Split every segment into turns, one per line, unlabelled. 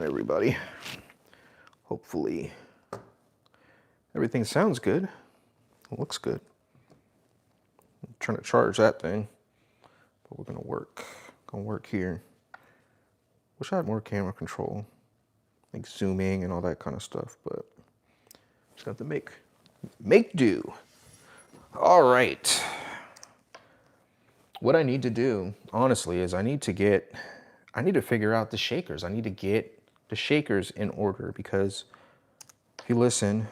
Everybody, hopefully everything sounds good. It looks good. I'm trying to charge that thing, but we're gonna work here. Wish I had more camera control, like zooming and all that kind of stuff, but just have to make do. All right. What I need to do, honestly, is I need to figure out the shakers. I need to get the shakers in order, because if you listen,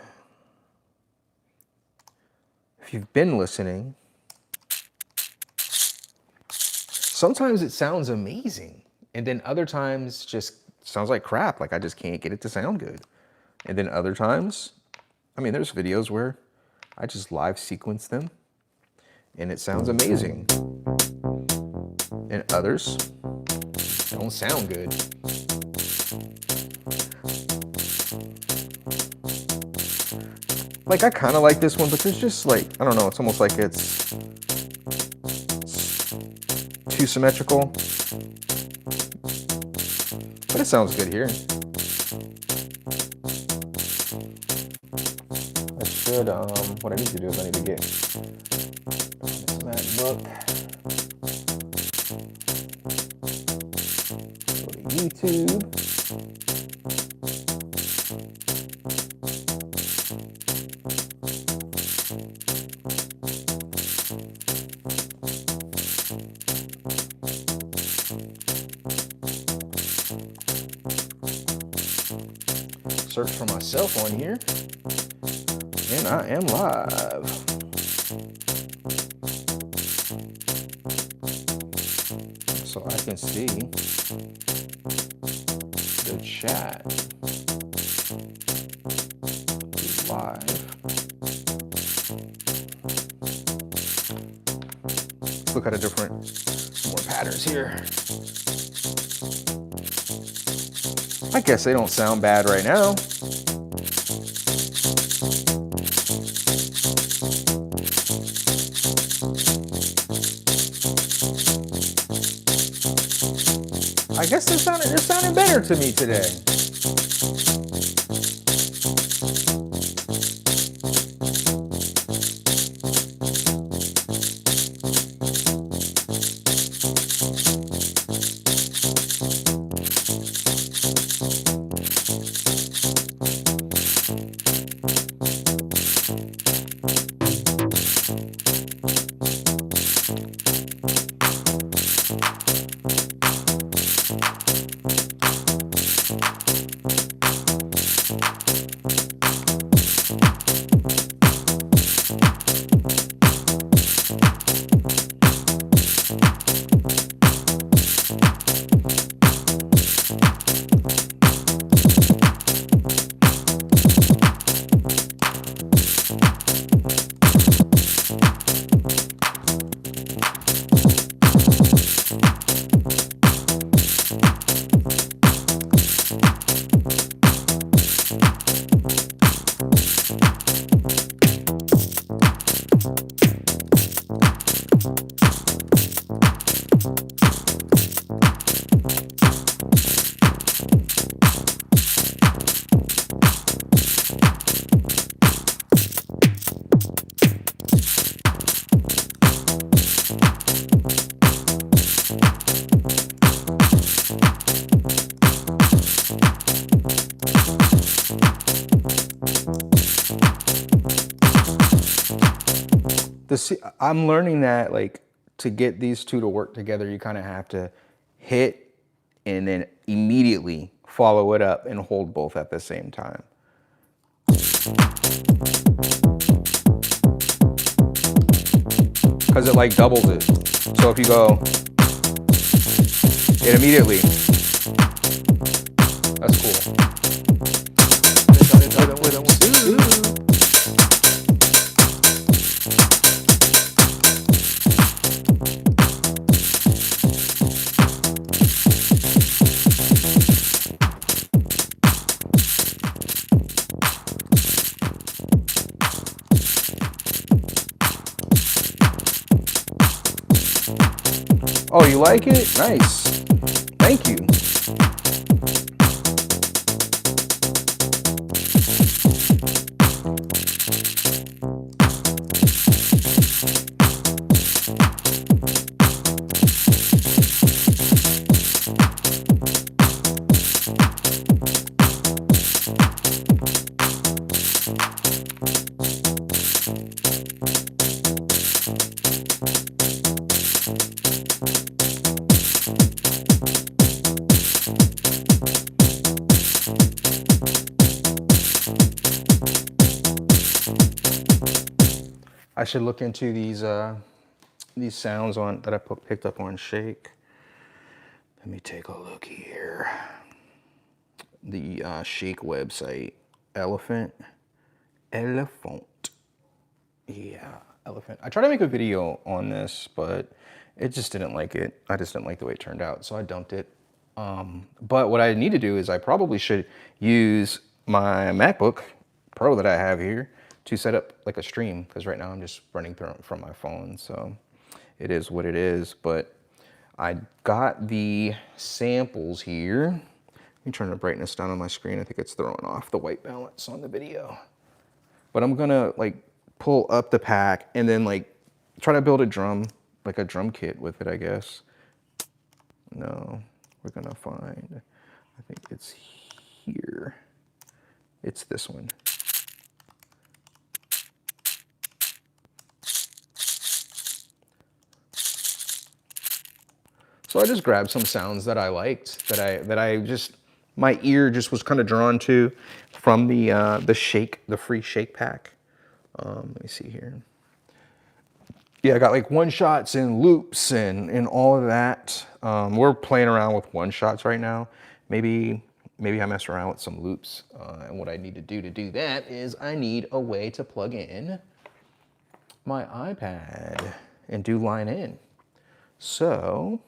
if you've been listening, sometimes it sounds amazing, and then other times just sounds like crap, like I just can't get it to sound good. And then other times, I mean, there's videos where I just live sequence them and it sounds amazing. And others don't sound good. Like, I kind of like this one, but there's just like, I don't know, it's almost like it's too symmetrical. But it sounds good here. I should, what I need to do is I need to get this MacBook. Go to YouTube. Search for myself on here, and I am live. So I can see the chat is live. Let's look at a different, more patterns here. I guess they don't sound bad right now. I guess they're sounding better to me today. I'm learning that, like, to get these two to work together, you kind of have to hit and then immediately follow it up and hold both at the same time. Because it like doubles it. So if you go, it immediately. That's cool. Oh, you like it? Nice. Thank you. I should look into these sounds on that I picked up on Shake. Let me take a look here. The Shake website, Elephant. Yeah, Elephant. I tried to make a video on this, but it just didn't like it. I just didn't like the way it turned out, so I dumped it. But what I need to do is I probably should use my MacBook Pro that I have here to set up like a stream, because right now I'm just running through it from my phone, so it is what it is. But I got the samples here. Let me turn the brightness down on my screen. I think it's throwing off the white balance on the video. But I'm gonna like pull up the pack and then like try to build a drum, like a drum kit with it, I guess. No, we're gonna find, I think it's here. It's this one. So I just grabbed some sounds that I liked, that I just, my ear just was kind of drawn to from the Shake, the free Shake pack. Let me see here. Yeah, I got like one shots and loops and all of that. We're playing around with one shots right now. Maybe I mess around with some loops. And what I need to do that is I need a way to plug in my iPad and do line in. So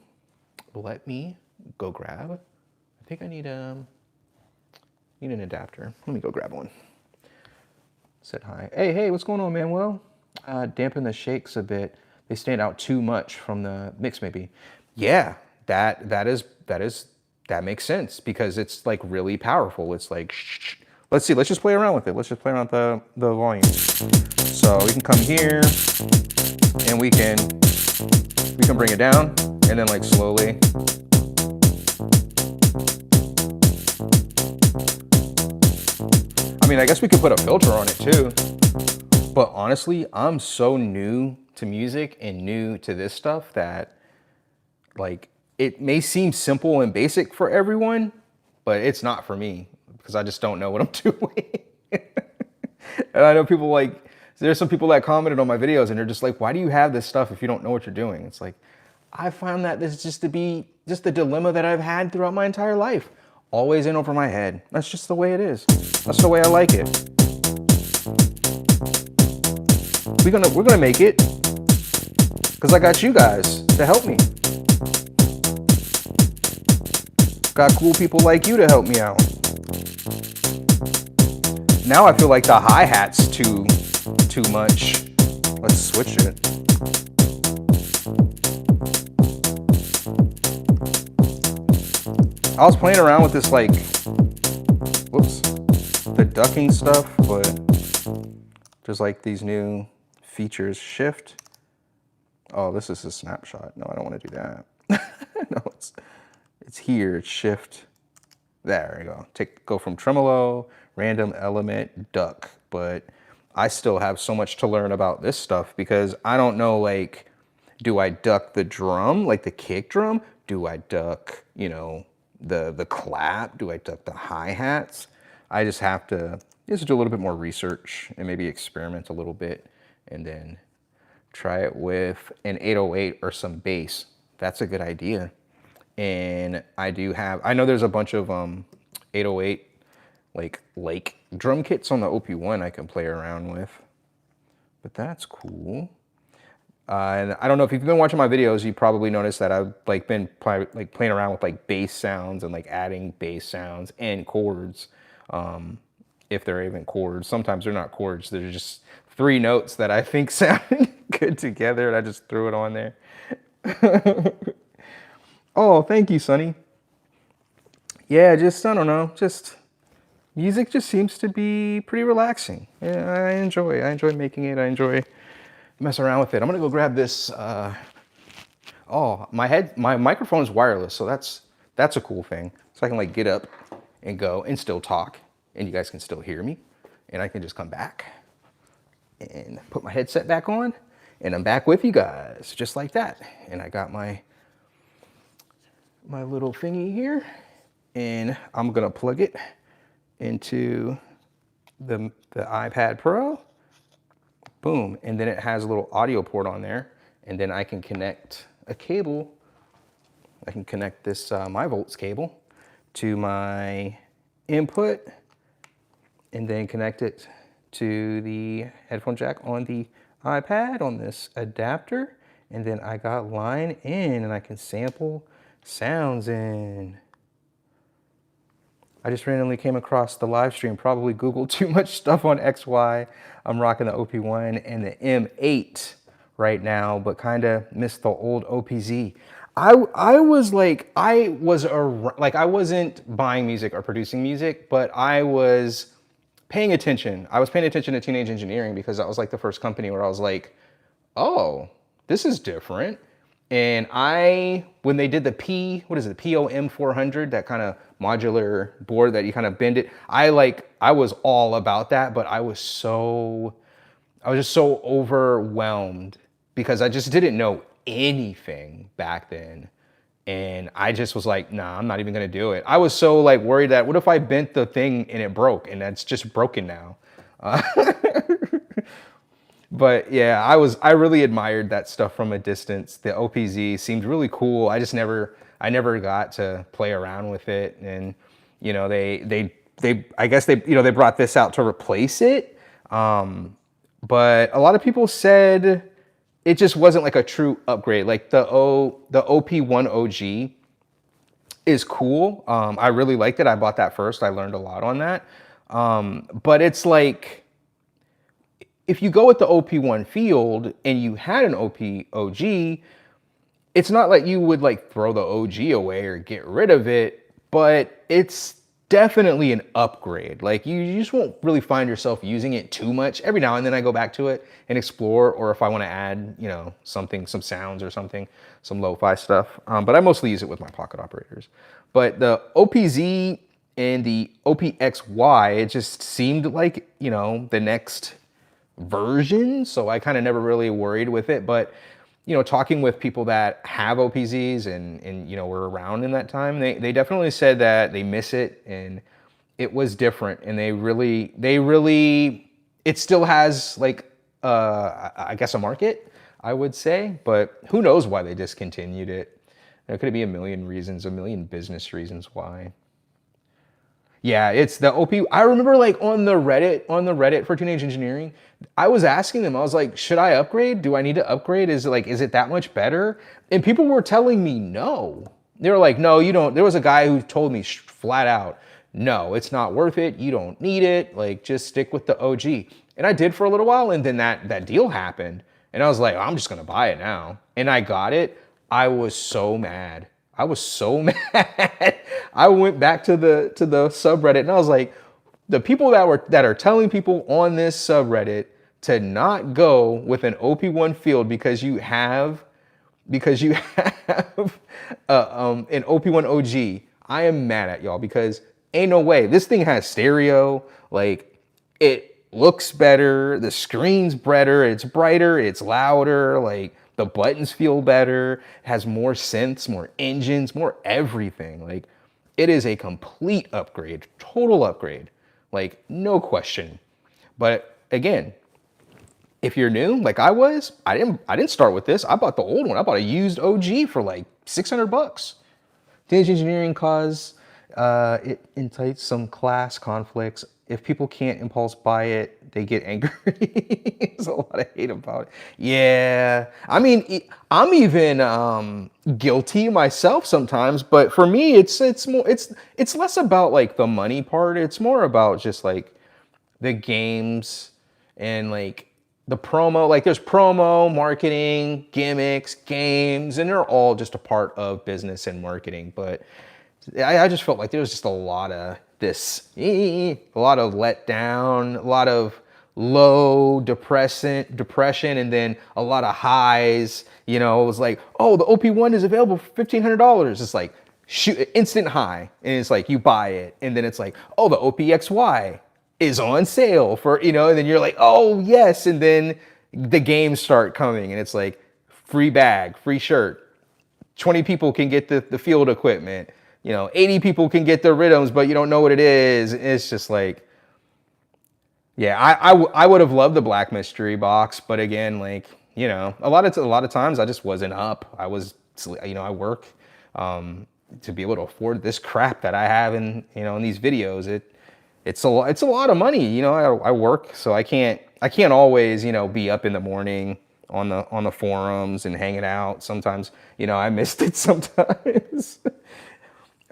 let me go grab, I think I need an adapter. Let me go grab one. Said hi. Hey, what's going on, Manuel? Dampen the shakes a bit. They stand out too much from the mix, maybe. Yeah, that makes sense, because it's like really powerful. It's like, shh. Let's see, let's just play around with it. Let's just play around with the volume. So we can come here and we can bring it down and then like slowly. I mean, I guess we could put a filter on it too. But honestly, I'm so new to music and new to this stuff that like it may seem simple and basic for everyone, but it's not for me, because I just don't know what I'm doing. And I know people like, there's some people that commented on my videos and they're just like, why do you have this stuff if you don't know what you're doing? It's like, I found that this just to be just the dilemma that I've had throughout my entire life. Always in over my head. That's just the way it is. That's the way I like it. We're gonna make it, because I got you guys to help me. Got cool people like you to help me out. Now I feel like the hi-hat's too much. Let's switch it. I was playing around with this like, whoops, the ducking stuff, but there's like these new features. Shift. Oh, this is a snapshot. No, I don't want to do that. No, it's here. It's shift. There you go. Go from tremolo, random element, duck. But I still have so much to learn about this stuff, because I don't know, like, do I duck the drum, like the kick drum? Do I duck, you know, the clap? Do I duck the hi-hats? I just have to just do a little bit more research and maybe experiment a little bit, and then try it with an 808 or some bass. That's a good idea. And I know there's a bunch of 808 like drum kits on the OP1 I can play around with, but that's cool. And I don't know if you've been watching my videos, you probably noticed that I've like been playing around with like bass sounds and like adding bass sounds and chords, if they're even chords. Sometimes they're not chords, they're just 3 notes that I think sound good together, and I just threw it on there. Oh, thank you, Sonny. Yeah, just, I don't know, just music just seems to be pretty relaxing. Yeah, I enjoy making it. I enjoy messing around with it. I'm gonna go grab this. Oh, my microphone's wireless, so that's a cool thing. So I can like get up and go and still talk, and you guys can still hear me, and I can just come back and put my headset back on, and I'm back with you guys, just like that. And I got my little thingy here, and I'm gonna plug it into the iPad Pro. Boom, and then it has a little audio port on there, and then I can connect a cable. I can connect this MyVolts cable to my input, and then connect it to the headphone jack on the iPad on this adapter, and then I got line in, and I can sample sounds in. I just randomly came across the live stream, probably Googled too much stuff on XY. I'm rocking the OP1 and the M8 right now, but kind of missed the old OPZ. I wasn't buying music or producing music, but I was paying attention. I was paying attention to Teenage Engineering because that was like the first company where I was like, oh, this is different. And when they did the POM 400, that kind of modular board that you kind of bend it, I was all about that, but I was just so overwhelmed because I just didn't know anything back then. And I just was like, nah, I'm not even gonna do it. I was so like worried that what if I bent the thing and it broke, and that's just broken now. But yeah, I really admired that stuff from a distance. The OPZ seemed really cool. I never got to play around with it. And you know, I guess they brought this out to replace it. But a lot of people said it just wasn't like a true upgrade. Like the OP1 OG is cool. I really liked it. I bought that first. I learned a lot on that. But it's like, if you go with the OP1 field and you had an OP OG, it's not like you would like throw the OG away or get rid of it, but it's definitely an upgrade. Like you just won't really find yourself using it too much. Every now and then I go back to it and explore, or if I want to add, you know, something, some sounds or something, some lo-fi stuff. But I mostly use it with my pocket operators. But the OPZ and the OPXY, it just seemed like, you know, the next version, so I kind of never really worried with it. But you know, talking with people that have OPZs and you know, were around in that time, they definitely said that they miss it and it was different, and they really it still has like I guess a market, I would say, but who knows why they discontinued it. There could be a million reasons, a million business reasons why. Yeah, it's the OP. I remember like on the Reddit for Teenage Engineering, I was asking them, I was like, should I upgrade? Do I need to upgrade? Is it that much better? And people were telling me no. They were like, no, you don't. There was a guy who told me flat out, no, it's not worth it. You don't need it. Like, just stick with the OG. And I did for a little while, and then that deal happened. And I was like, I'm just gonna buy it now. And I got it. I was so mad. I was so mad. I went back to the subreddit and I was like, the people that are telling people on this subreddit to not go with an OP1 field because you have an OP1 OG. I am mad at y'all because ain't no way. This thing has stereo, like it looks better, the screen's better, it's brighter, it's louder, like the buttons feel better, has more synths, more engines, more everything. Like, it is a complete upgrade, total upgrade, like no question. But again, if you're new, like I was, I didn't start with this. I bought the old one. I bought a used OG for like $600. Teenage Engineering cause it incites some class conflicts. If people can't impulse buy it, they get angry. There's a lot of hate about it. Yeah, I mean, I'm even guilty myself sometimes. But for me, it's less about like the money part. It's more about just like the games and like the promo. Like there's promo, marketing, gimmicks, games, and they're all just a part of business and marketing. But I just felt like there was just a lot of a lot of letdown, a lot of low depression, and then a lot of highs. You know, it was like, oh, the OP1 is available for $1,500. It's like, shoot instant high, and it's like you buy it, and then it's like, oh, the OPXY is on sale for, you know, and then you're like, oh yes, and then the games start coming, and it's like free bag, free shirt. 20 people can get the field equipment. You know, 80 people can get the rhythms, but you don't know what it is. It's just like, yeah, I would have loved the Black Mystery box, but again, like, you know, a lot of times I just wasn't up. I was, you know, I work to be able to afford this crap that I have in, you know, in these videos. It's a lot of money. You know, I work, so I can't always, you know, be up in the morning on the forums and hanging out. Sometimes, you know, I missed it sometimes.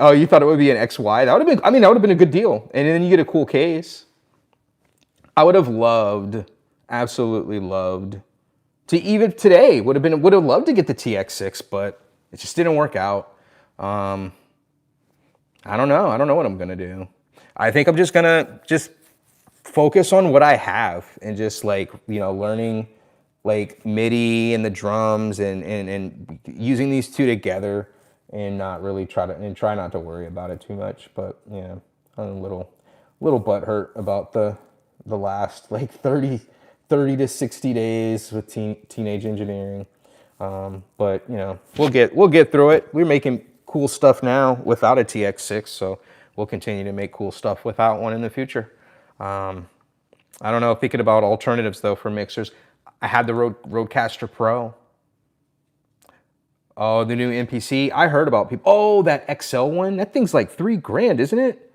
Oh, you thought it would be an XY? That would have been, I mean, that would have been a good deal. And then you get a cool case. I would have loved, absolutely loved, to even today would have loved to get the TX6, but it just didn't work out. I don't know. I don't know what I'm gonna do. I think I'm just gonna focus on what I have and just, like, you know, learning like MIDI and the drums and using these two together, and not really try not to worry about it too much. But yeah, I'm a little butthurt about the last like 30 to 60 days with Teenage Engineering. But you know, we'll get through it. We're making cool stuff now without a TX6, so we'll continue to make cool stuff without one in the future. I don't know, thinking about alternatives though for mixers. I had the Rodecaster Pro. Oh, the new MPC. I heard about people. Oh, that XL one. That thing's like $3,000, isn't it?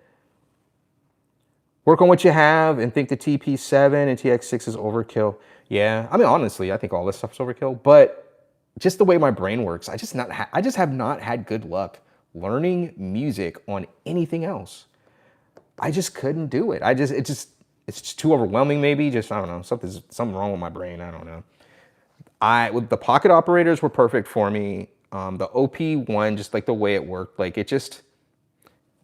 Work on what you have and think the TP7 and TX6 is overkill. Yeah, I mean, honestly, I think all this stuff's overkill, but just the way my brain works, I just have not had good luck learning music on anything else. I just couldn't do it. It's just too overwhelming, maybe. Just, I don't know, something wrong with my brain. I don't know. With the pocket operators were perfect for me. The OP1, just like the way it worked, like it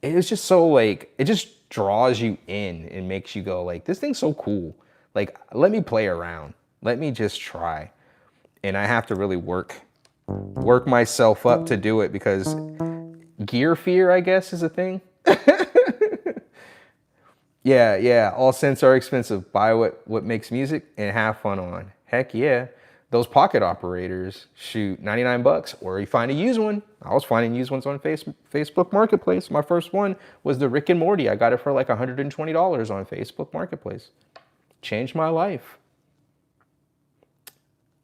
was just so, like, it just draws you in and makes you go like, this thing's so cool. Like, let me play around. Let me just try. And I have to really work myself up to do it, because gear fear, I guess, is a thing. Yeah, all synths are expensive. Buy what makes music and have fun on. Heck yeah. Those pocket operators, shoot, 99 bucks, or you find a used one. I was finding used ones on Facebook Marketplace. My first one was the Rick and Morty. I got it for like $120 on Facebook Marketplace. Changed my life.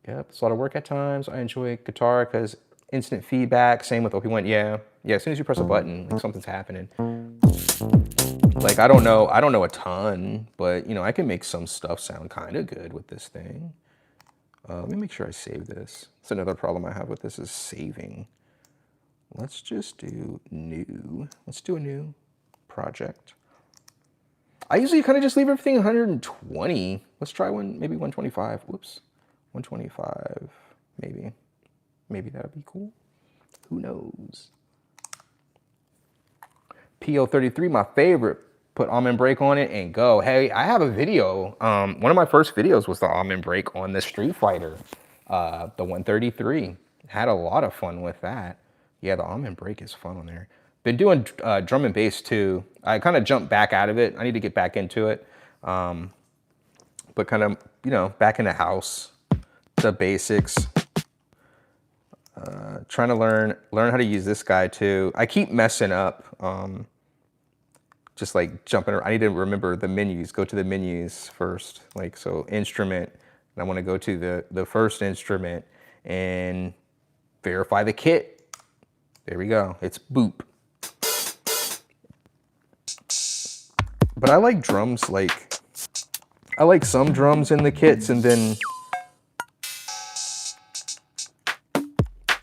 Yep, it's a lot of work at times. I enjoy guitar because instant feedback. Same with OP1. Yeah, as soon as you press a button, like, something's happening. Like, I don't know a ton, but you know, I can make some stuff sound kind of good with this thing. Let me make sure I save this. That's another problem I have with this, is saving. Let's just do new. Let's do a new project. I usually kind of just leave everything 120. Let's try one, maybe 125. Whoops, 125, maybe. Maybe that'd be cool. Who knows? PO33, my favorite. Put Almond Break on it and go. Hey, I have a video. One of my first videos was the Almond Break on the Street Fighter, the 133. Had a lot of fun with that. Yeah, the Almond Break is fun on there. Been doing drum and bass too. I kind of jumped back out of it. I need to get back into it. But kind of, you know, back in the house, the basics. Trying to learn how to use this guy too. I keep messing up. Just like jumping around. I need to remember the menus, go to the menus first. Like, so instrument, and I want to go to the first instrument and verify the kit. There we go, it's boop. But I like drums, like, I like some drums in the kits, and then,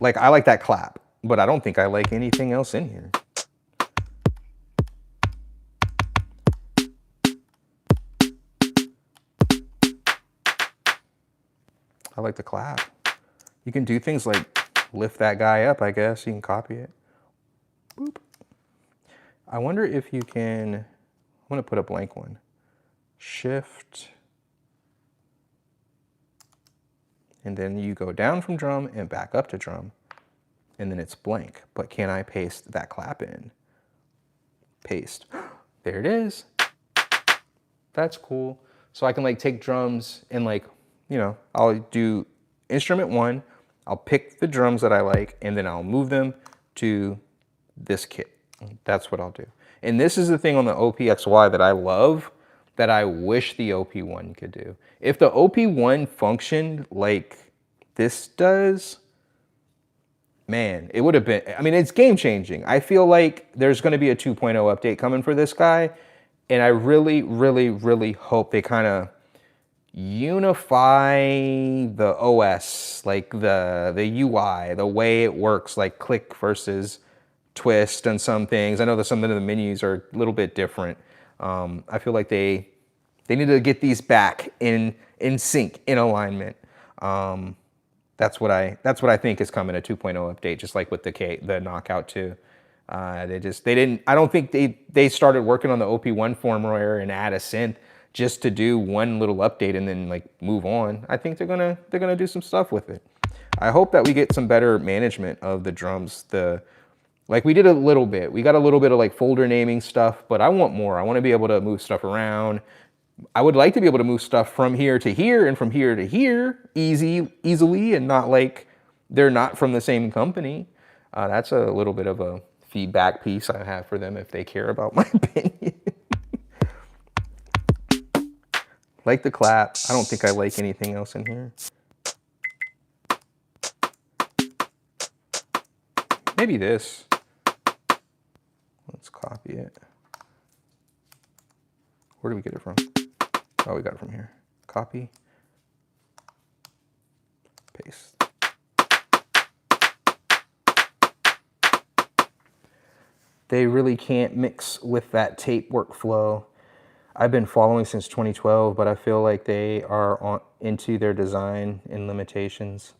like, I like that clap, but I don't think I like anything else in here. I like the clap. You can do things like lift that guy up, I guess. You can copy it. Boop. I wonder if you can, I'm gonna put a blank one. Shift. And then you go down from drum and back up to drum. and then it's blank. But can I paste that clap in? Paste. There it is. That's cool. So I can like take drums and like, you know, I'll do instrument 1, I'll pick the drums that I like, and then I'll move them to this kit. That's what I'll do. And this is the thing on the OPXY that I love, that I wish the OP1 could do. If the OP1 functioned like this does, man, it would have been, I mean, it's game changing. I feel like there's going to be a 2.0 update coming for this guy. And I really, really, really hope they kind of unify the OS, like the UI, the way it works, like click versus twist and some things. I know that some of the menus are a little bit different. I feel like they need to get these back in sync, in alignment. That's what I think is coming, a 2.0 update, just like with the Knockout 2. I don't think they started working on the OP1 firmware and add a synth just to do one little update and then like move on. I think they're gonna do some stuff with it. I hope that we get some better management of the drums. Like we did a little bit. We got a little bit of like folder naming stuff, but I want more. I want to be able to move stuff around. I would like to be able to move stuff from here to here and from here to here easily, and not like they're not from the same company. That's a little bit of a feedback piece I have for them if they care about my opinion. Like the clap. I don't think I like anything else in here. Maybe this. Let's copy it. Where do we get it from? Oh, we got it from here. Copy. Paste. They really can't mix with that tape workflow. I've been following since 2012, but I feel like they are into their design and limitations.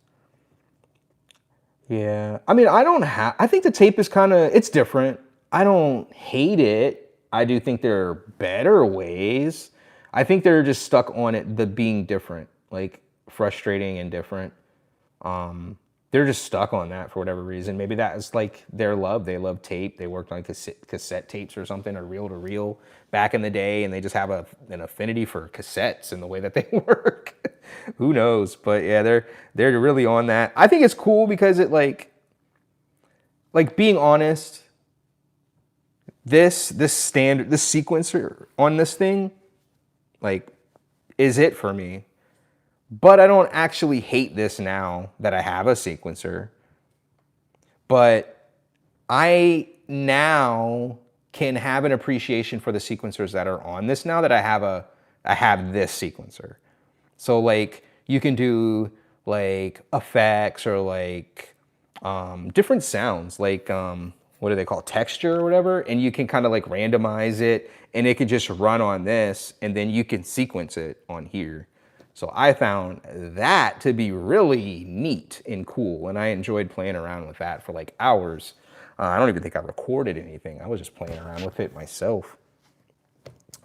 Yeah, I mean, I think the tape is it's different. I don't hate it. I do think there are better ways. I think they're just stuck on it, the being different, like frustrating and different. They're just stuck on that for whatever reason. Maybe that is like their love. They love tape. They worked on cassette tapes or something, or reel to reel back in the day, and they just have an affinity for cassettes and the way that they work. Who knows? But yeah, they're really on that. I think it's cool because it like being honest, this sequencer on this thing, like, is it for me. But I don't actually hate this now that I have a sequencer. But I now can have an appreciation for the sequencers that are on this now that I have this sequencer. So like you can do like effects or like different sounds, like what do they call texture or whatever, and you can kind of like randomize it, and it could just run on this, and then you can sequence it on here. So I found that to be really neat and cool, and I enjoyed playing around with that for like hours. I don't even think I recorded anything. I was just playing around with it myself.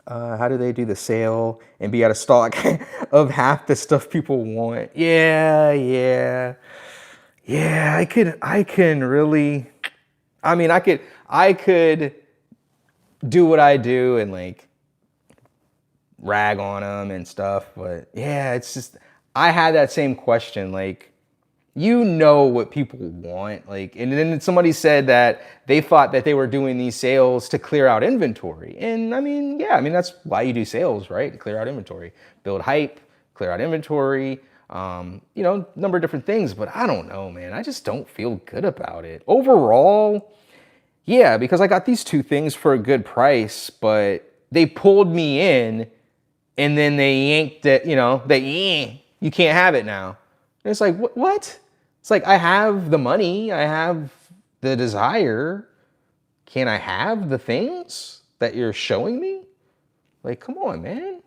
How do they do the sale and be out of stock of half the stuff people want? Yeah. I can really, I mean, I could do what I do and like rag on them and stuff, but yeah, it's just, I had that same question, like, you know what people want, like, and then somebody said that they thought that they were doing these sales to clear out inventory, and I mean, yeah, I mean, that's why you do sales, right? To clear out inventory, build hype, clear out inventory, you know, number of different things, but I don't know, man, I just don't feel good about it. Overall, yeah, because I got these two things for a good price, but they pulled me in, and then they yanked it, you know, you can't have it now. And it's like, what? It's like, I have the money, I have the desire. Can I have the things that you're showing me? Like, come on, man.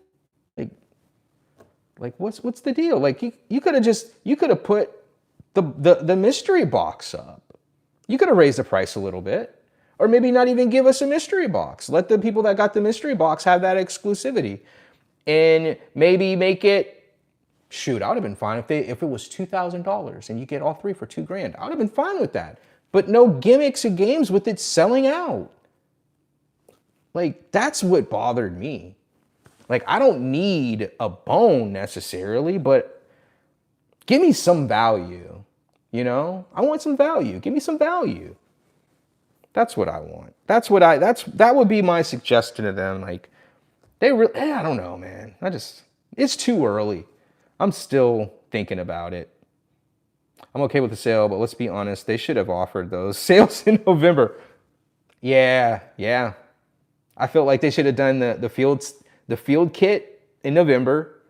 Like what's the deal? Like you could have put the mystery box up. You could have raised the price a little bit. Or maybe not even give us a mystery box. Let the people that got the mystery box have that exclusivity. And maybe make it, shoot, I would have been fine if it was $2,000 and you get all three for $2,000. I would have been fine with that. but no gimmicks and games with it selling out. Like, that's what bothered me. Like, I don't need a bone necessarily, but give me some value, you know? I want some value. Give me some value. That's what I want. That would be my suggestion to them. Like, I don't know, man. It's too early. I'm still thinking about it. I'm okay with the sale, but let's be honest, they should have offered those sales in November. Yeah. I felt like they should have done the field kit in November,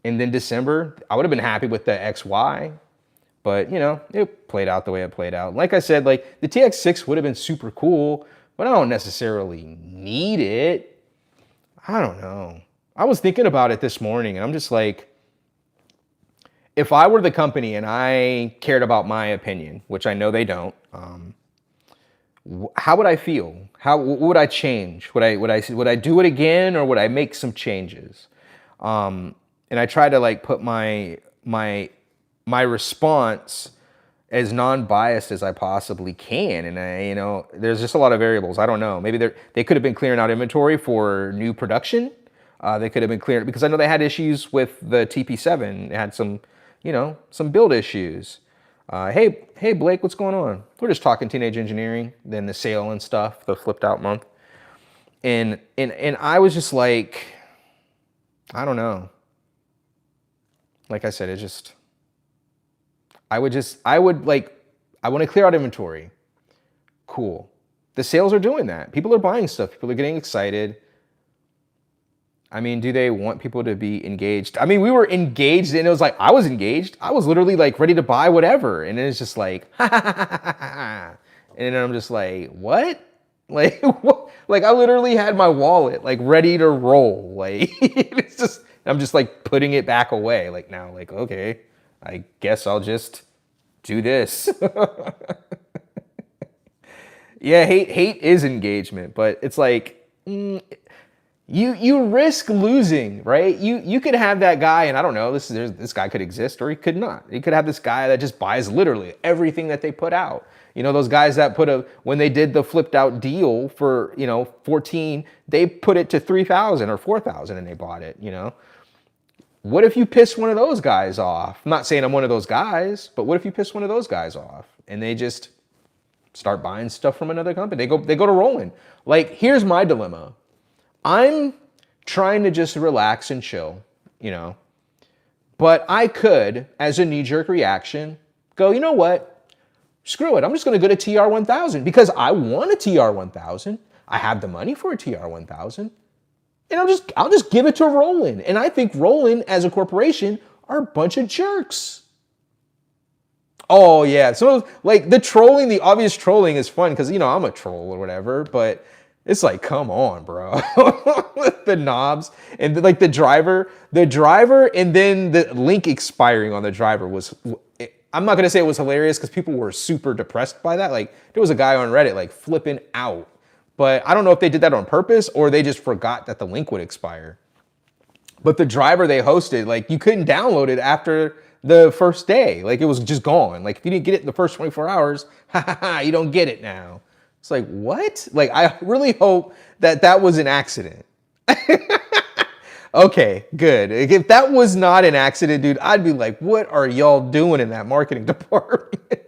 and then December. I would have been happy with the XY, but you know, it played out the way it played out. Like I said, like the TX6 would have been super cool, but I don't necessarily need it. I don't know. I was thinking about it this morning, and I'm just like, if I were the company and I cared about my opinion, which I know they don't, how would I feel? What would I change? Would I do it again, or would I make some changes? And I try to like put my response as non-biased as I possibly can. And there's just a lot of variables. I don't know. Maybe they could have been clearing out inventory for new production. They could have been clearing, because I know they had issues with the TP7. They had some build issues. Hey Blake, what's going on? We're just talking teenage engineering, then the sale and stuff, the flipped out month. And I was just like, I don't know. Like I said, I want to clear out inventory. Cool. The sales are doing that. People are buying stuff. People are getting excited. I mean, do they want people to be engaged? I mean, we were engaged, and it was like, I was engaged. I was literally like ready to buy whatever. And it's just like, and then I'm just like, what? Like, what? Like I literally had my wallet like ready to roll. Like, I'm just like putting it back away. Like now, like, okay, I guess I'll just do this. Yeah, hate is engagement, but it's like, you risk losing, right? You could have that guy, and I don't know, this guy could exist or he could not. You could have this guy that just buys literally everything that they put out. You know, those guys that when they did the flipped out deal for, 14, they put it to 3,000 or 4,000 and they bought it, What if you piss one of those guys off? I'm not saying I'm one of those guys, but what if you piss one of those guys off and they just start buying stuff from another company? They go to rolling. Like, here's my dilemma. I'm trying to just relax and chill, but I could, as a knee-jerk reaction, go, you know what? Screw it. I'm just going to go to TR1000 because I want a TR1000. I have the money for a TR1000. And I'll just give it to Roland. And I think Roland, as a corporation, are a bunch of jerks. Oh, yeah. So, like, the obvious trolling is fun because, I'm a troll or whatever, but it's like, come on, bro. The knobs and like the driver, and then the link expiring on the driver I'm not going to say it was hilarious because people were super depressed by that. Like, there was a guy on Reddit like flipping out, but I don't know if they did that on purpose or they just forgot that the link would expire. But the driver they hosted, like, you couldn't download it after the first day. Like, it was just gone. Like, if you didn't get it in the first 24 hours, you don't get it now. It's like, what? Like, I really hope that was an accident. Okay, good. If that was not an accident, dude, I'd be like, what are y'all doing in that marketing department?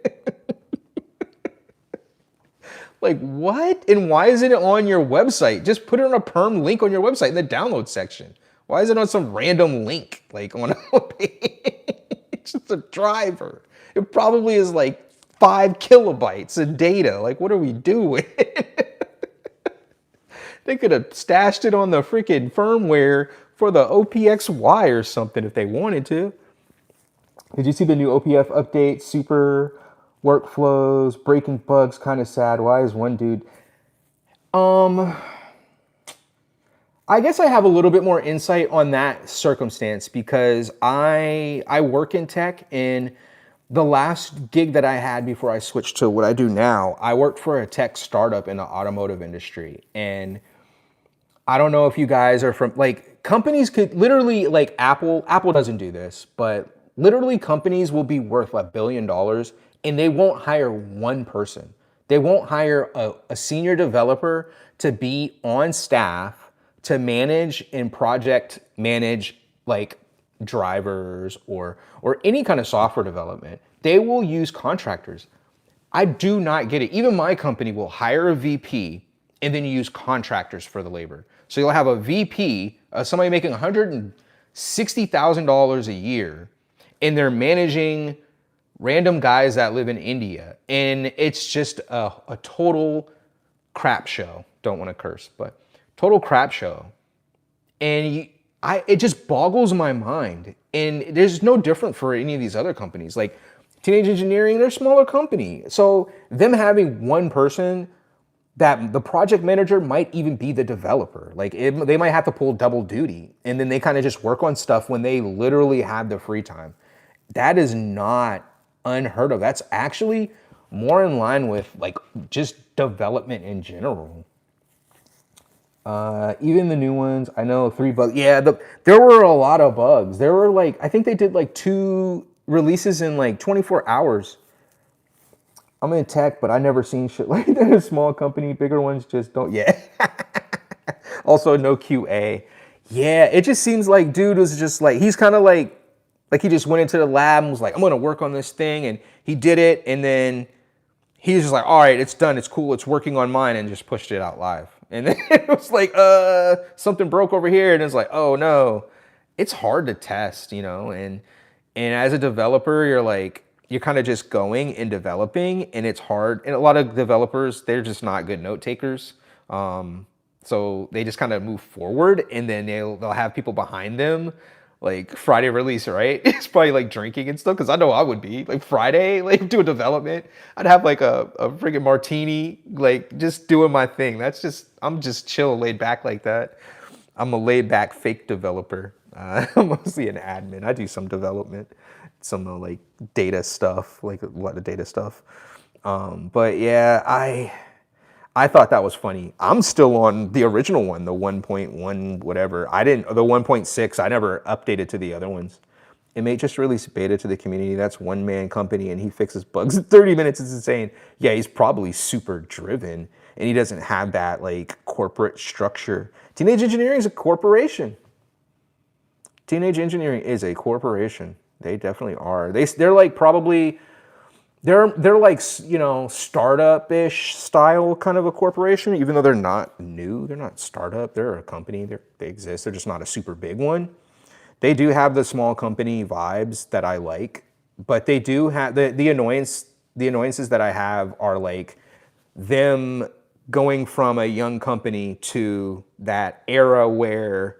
Like, what? And why isn't it on your website? Just put it on a perm link on your website in the download section. Why is it on some random link, like on a page? It's just a driver. It probably is like 5 kilobytes of data. Like, what are we doing? They could have stashed it on the freaking firmware for the OPXY or something if they wanted to. Did you see the new OPF update? Super workflows, breaking bugs, kind of sad. Why is one dude? I guess I have a little bit more insight on that circumstance because I work in tech, and the last gig that I had before I switched to what I do now, I worked for a tech startup in the automotive industry. And I don't know if you guys are from, like, companies could literally, like Apple doesn't do this, but literally companies will be worth $1 billion and they won't hire one person. They won't hire a senior developer to be on staff to manage and project manage like drivers or any kind of software development. They will use contractors. I do not get it. Even my company will hire a VP and then use contractors for the labor. So you'll have a VP, somebody making $160,000 a year, and they're managing random guys that live in India. And it's just a total crap show. Don't want to curse, but total crap show. And it just boggles my mind. And there's no different for any of these other companies. Like Teenage Engineering, they're a smaller company. So them having one person that the project manager might even be the developer. Like they might have to pull double duty, and then they kind of just work on stuff when they literally have the free time. That is not unheard of. That's actually more in line with like just development in general. Even the new ones, I know 3 bugs. Yeah, there were a lot of bugs. There were like, I think they did like 2 releases in like 24 hours. I'm in tech, but I never seen shit like that. A small company, bigger ones just don't. Yeah. Also, no QA. Yeah, it just seems like dude was just like, he's kind of like he just went into the lab and was like, I'm gonna work on this thing, and he did it, and then he's just like, all right, it's done, it's cool, it's working on mine, and just pushed it out live. And then it was like, something broke over here, and it's like, oh no. It's hard to test, you know, and as a developer, you're kind of just going and developing, and it's hard. And a lot of developers, they're just not good note takers. So they just kind of move forward, and then they'll have people behind them, like Friday release, right? It's probably like drinking and stuff, because I know I would be like Friday, like doing development. I'd have like a freaking martini, like just doing my thing. I'm just chill, laid back like that. I'm a laid back fake developer. I'm mostly an admin. I do some development, some like data stuff, like a lot of data stuff. But yeah, I thought that was funny. I'm still on the original one, the 1.1 whatever. The 1.6, I never updated to the other ones. Inmate just released beta to the community. That's one man company, and he fixes bugs in 30 minutes. It's insane. Yeah, he's probably super driven, and he doesn't have that like corporate structure. Teenage Engineering is a corporation. Teenage Engineering is a corporation. They definitely are. They're like probably, they're like, you know, startup-ish style kind of a corporation, even though they're not new. They're not startup. They're a company. They exist. They're just not a super big one. They do have the small company vibes that I like, but they do have the annoyances that I have are like them going from a young company to that era where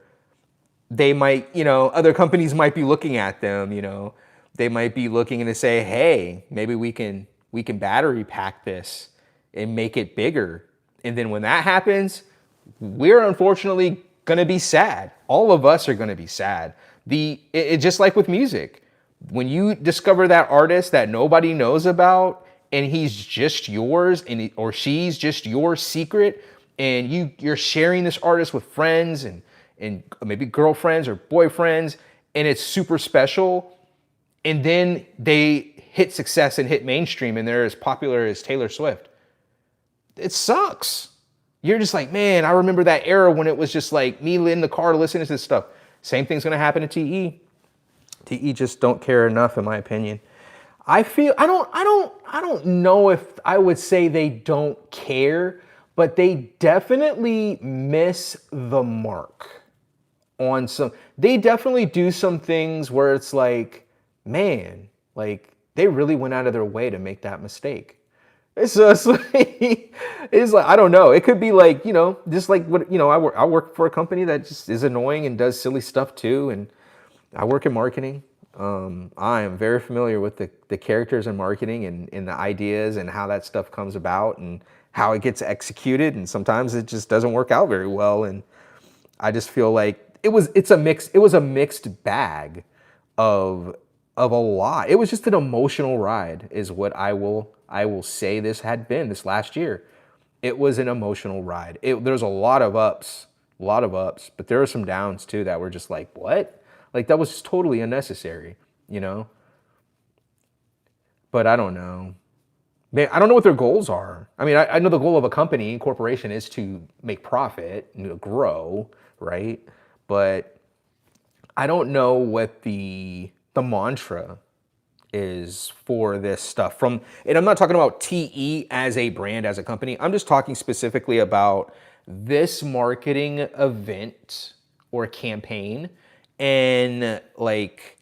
they might, you know, other companies might be looking at them, you know, they might be looking to say, hey, maybe we can battery pack this and make it bigger. And then when that happens, we're unfortunately gonna be sad. All of us are gonna be sad. It just like with music, when you discover that artist that nobody knows about, and he's just yours, or she's just your secret, and you're sharing this artist with friends and maybe girlfriends or boyfriends, and it's super special, and then they hit success and hit mainstream and they're as popular as Taylor Swift. It sucks. You're just like, man, I remember that era when it was just like me in the car listening to this stuff. Same thing's gonna happen to TE. TE just don't care enough, in my opinion. I don't know if I would say they don't care, but they definitely miss the mark on they definitely do some things where it's like, man, like they really went out of their way to make that mistake. It's just like, it's like, I don't know. It could be like, you know, just like what, you know, I work for a company that just is annoying and does silly stuff too. And I work in marketing. I am very familiar with the characters in marketing and the ideas and how that stuff comes about and how it gets executed. And sometimes it just doesn't work out very well. And I just feel like it was a mixed bag of a lot. It was just an emotional ride is what I will say this had been this last year. It was an emotional ride. There's a lot of ups, but there are some downs too that were just like, what? Like that was just totally unnecessary, you know? but I don't know. I don't know what their goals are. I mean, I know the goal of a company, corporation, is to make profit and to grow, right? But I don't know what the mantra is for this stuff from, and I'm not talking about TE as a brand, as a company. I'm just talking specifically about this marketing event or campaign and like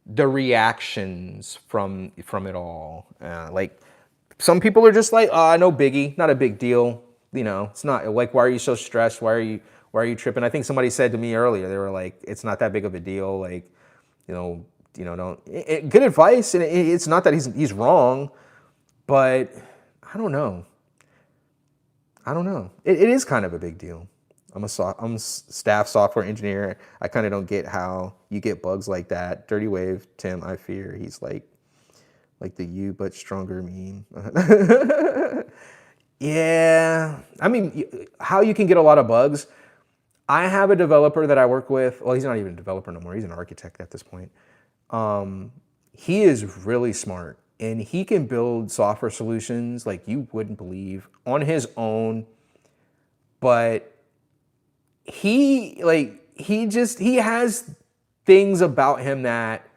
the reactions from it all. Like some people are just like, no biggie, not a big deal. You know, it's not like, why are you so stressed? Why are you tripping? I think somebody said to me earlier, they were like, it's not that big of a deal. Like, you know, don't. Good advice, and it's not that he's wrong, but I don't know. I don't know. It is kind of a big deal. I'm a staff software engineer. I kind of don't get how you get bugs like that. Dirty Wave, Tim, I fear he's like the you but stronger meme. Yeah, I mean, how you can get a lot of bugs. I have a developer that I work with. Well, he's not even a developer no more. He's an architect at this point. He is really smart and he can build software solutions like you wouldn't believe on his own. But he has things about him that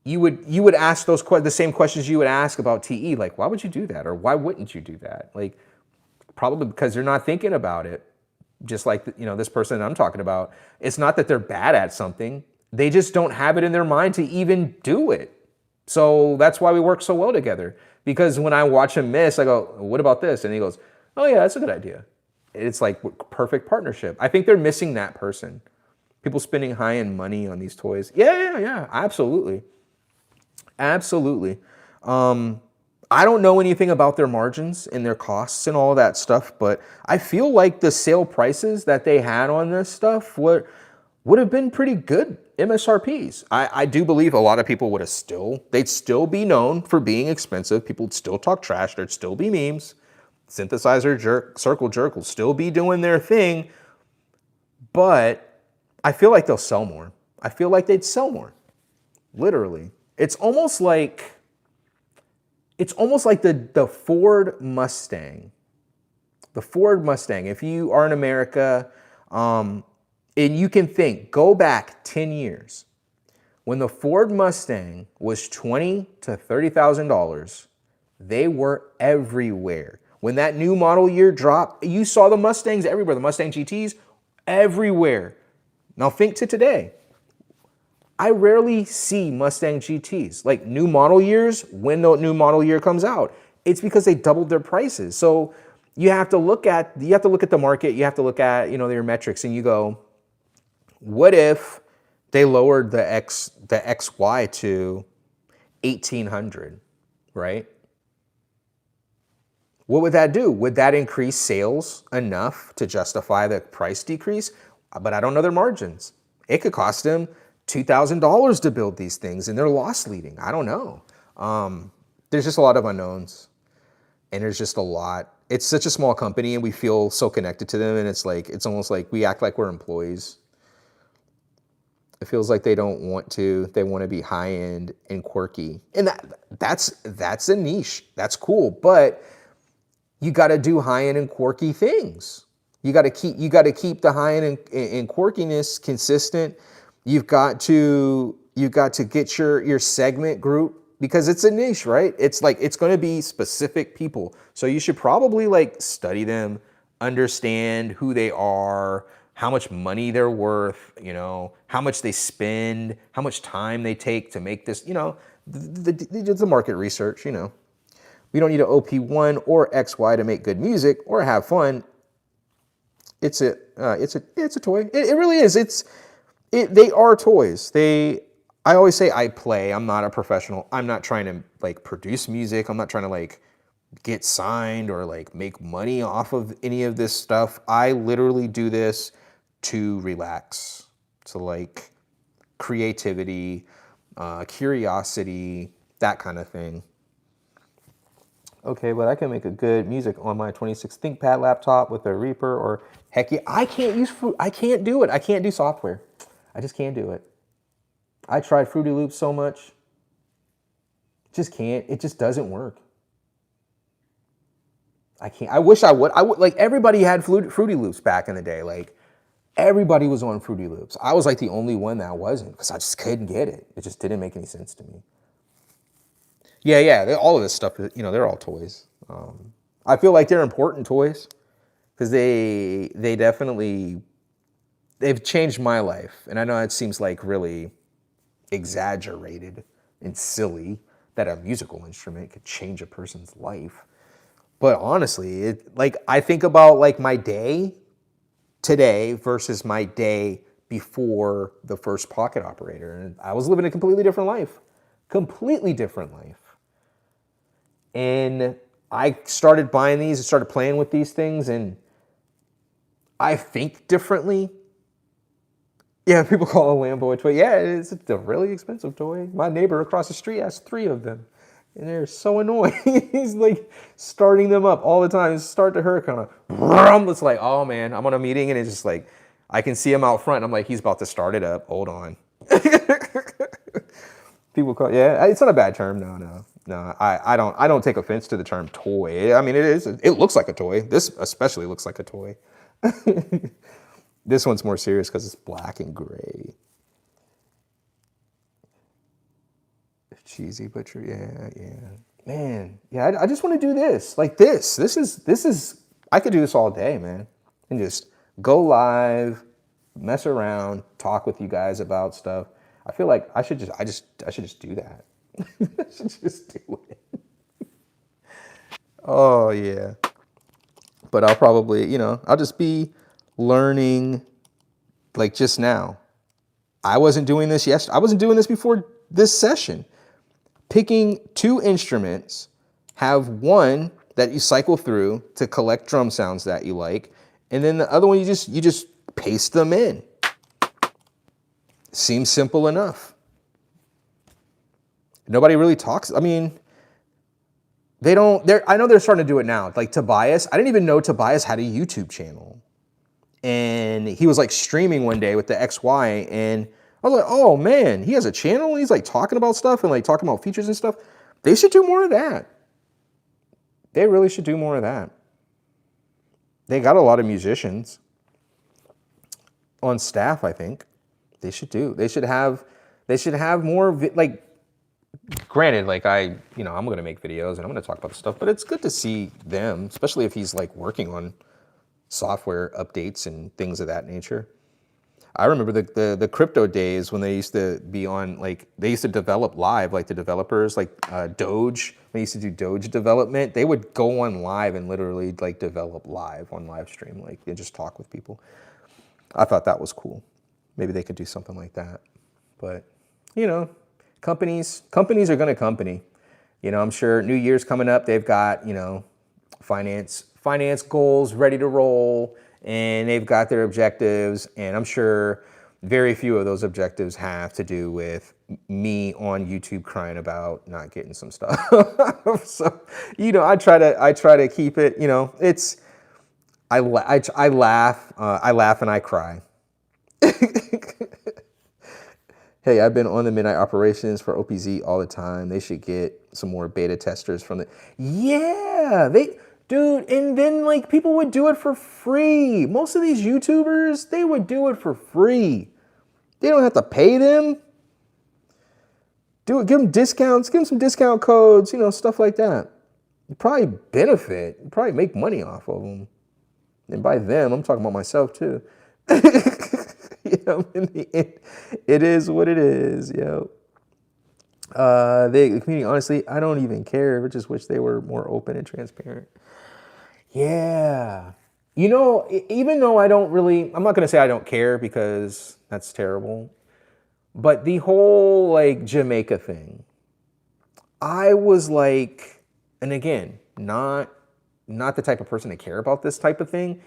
you would ask the same questions you would ask about TE, like why would you do that or why wouldn't you do that? Like probably because they're not thinking about it. Just like this person I'm talking about, it's not that they're bad at something. They just don't have it in their mind to even do it. So that's why we work so well together. Because when I watch him miss, I go, what about this? And he goes, oh yeah, that's a good idea. It's like perfect partnership. I think they're missing that person. People spending high-end money on these toys. Yeah, absolutely. Absolutely. I don't know anything about their margins and their costs and all that stuff, but I feel like the sale prices that they had on this stuff would have been pretty good MSRPs. I do believe a lot of people they'd still be known for being expensive. People would still talk trash. There'd still be memes. Synthesizer Jerk, Circle Jerk will still be doing their thing, but I feel like they'll sell more. I feel like they'd sell more. Literally. It's almost like the Ford Mustang. The Ford Mustang. If you are in America, and you can go back 10 years, when the Ford Mustang was $20,000 to $30,000, they were everywhere. When that new model year dropped, you saw the Mustangs everywhere, the Mustang GTs everywhere. Now think to today. I rarely see Mustang GTs. Like new model years, when the new model year comes out, it's because they doubled their prices. So you have to look at the market, you have to look at, their metrics, and you go, what if they lowered the XY to 1,800, right? What would that do? Would that increase sales enough to justify the price decrease? But I don't know their margins. It could cost them $2,000 to build these things and they're loss leading. I don't know. There's just a lot of unknowns and there's just a lot. It's such a small company and we feel so connected to them, and it's almost like we act like we're employees. It feels like they don't want to. They want to be high end and quirky, and that's a niche. That's cool, but you got to do high end and quirky things. You got to keep the high end and quirkiness consistent. You've got to get your segment group, because it's a niche, right? It's going to be specific people. So you should probably study them, understand who they are, how much money they're worth, how much they spend, how much time they take to make this, the market research, We don't need an OP1 or XY to make good music or have fun. It's a toy. It really is. They are toys. I always say I play. I'm not a professional. I'm not trying to produce music. I'm not trying to get signed or make money off of any of this stuff. I literally do this to relax, to creativity, curiosity, that kind of thing. Okay, but I can make a good music on my 26 ThinkPad laptop with a Reaper, or heck yeah, I can't do it. I can't do software. I just can't do it. I tried Fruity Loops so much. Just can't. It just doesn't work. I can't. I wish I would. Like everybody had Fruity Loops back in the day. Like everybody was on Fruity Loops. I was like the only one that wasn't because I just couldn't get it. It just didn't make any sense to me. Yeah. All of this stuff, they're all toys. I feel like they're important toys because they've changed my life. And I know it seems like really exaggerated and silly that a musical instrument could change a person's life. But honestly, I think about like my day today versus my day before the first pocket operator. And I was living a completely different life. And I started buying these and started playing with these things, and I think differently. Yeah, people call it a Lambo a toy. Yeah, it's a really expensive toy. My neighbor across the street has 3 of them, and they're so annoying. He's like starting them up all the time. Start the hurricane. It's like, oh man, I'm on a meeting, and it's just like, I can see him out front, and I'm like, he's about to start it up. Hold on. People call, yeah, it's not a bad term. No. I don't take offense to the term toy. I mean, it looks like a toy. This especially looks like a toy. This one's more serious because it's black and gray. Cheesy butcher, yeah. Man, yeah, I just want to do this. Like this. This is, I could do this all day, man. And just go live, mess around, talk with you guys about stuff. I feel like I should just do that. I should just do it. Oh yeah. But I'll probably, I'll just be learning like just now. I wasn't doing this yesterday. I wasn't doing this before this session. Picking 2 instruments, have one that you cycle through to collect drum sounds that you like, and then the other one you just paste them in. Seems simple enough. Nobody really talks. I mean, I know they're starting to do it now. Like Tobias, I didn't even know Tobias had a YouTube channel. And he was like streaming one day with the XY, and I was like, oh man, he has a channel and he's like talking about stuff and like talking about features and stuff. They should do more of that. They really should do more of that. They got a lot of musicians on staff, I think. They should have more, like, granted, like I'm going to make videos and I'm going to talk about the stuff, but it's good to see them, especially if he's like working on software updates and things of that nature. I remember the crypto days when they used to be on, like, they used to develop live, like the developers, like Doge, they used to do Doge development. They would go on live and literally like develop live on live stream, like they just talk with people. I thought that was cool. Maybe they could do something like that. But, companies are going to company. I'm sure New Year's coming up, they've got, finance goals ready to roll, and they've got their objectives, and I'm sure very few of those objectives have to do with me on YouTube crying about not getting some stuff. So, I try to keep it, it's, I laugh and I cry. Hey, I've been on the midnight operations for OPZ all the time. They should get some more beta testers from the, yeah, dude, and then like people would do it for free. Most of these YouTubers, they would do it for free. They don't have to pay them. Do it, give them discounts, give them some discount codes, stuff like that. You probably benefit, you probably make money off of them. And by them, I'm talking about myself too. In the end, it is what it is, yo. The community, honestly, I don't even care. I just wish they were more open and transparent. Yeah. Even though I'm not going to say I don't care because that's terrible, but the whole like Jamaica thing, I was like, and again, not the type of person to care about this type of thing,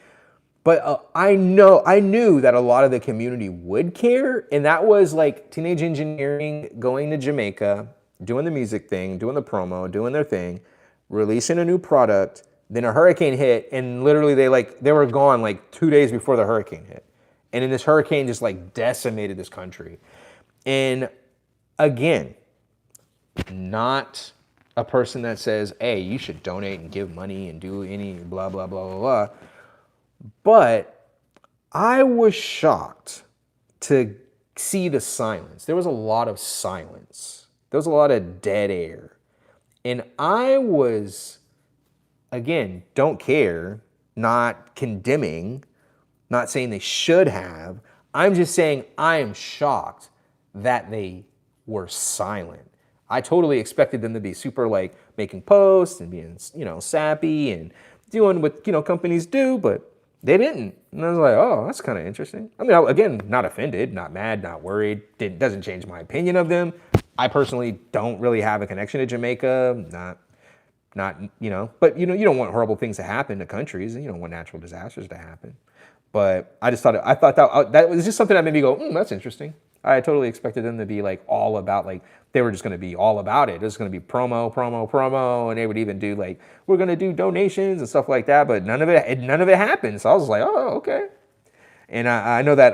but I knew that a lot of the community would care, and that was like Teenage Engineering going to Jamaica, doing the music thing, doing the promo, doing their thing, releasing a new product, then a hurricane hit, and literally they were gone like 2 days before the hurricane hit. And then this hurricane just like decimated this country. And again, not a person that says, hey, you should donate and give money and do any blah, blah, blah, blah, blah. But I was shocked to see the silence. There was a lot of silence. There was a lot of dead air. And I was, again, don't care, not condemning, not saying they should have. I'm just saying I am shocked that they were silent. I totally expected them to be super like making posts and being, sappy and doing what, companies do, but they didn't. And I was like, oh, that's kind of interesting. I mean, again, not offended, not mad, not worried. Doesn't change my opinion of them. I personally don't really have a connection to Jamaica. Not, but you don't want horrible things to happen to countries, and you don't want natural disasters to happen. But I thought that was just something that made me go, that's interesting. I totally expected them to be like all about, like they were just going to be all about it. It was going to be promo, and they would even do like, we're going to do donations and stuff like that. But none of it happened. So I was like, oh, okay. And I know that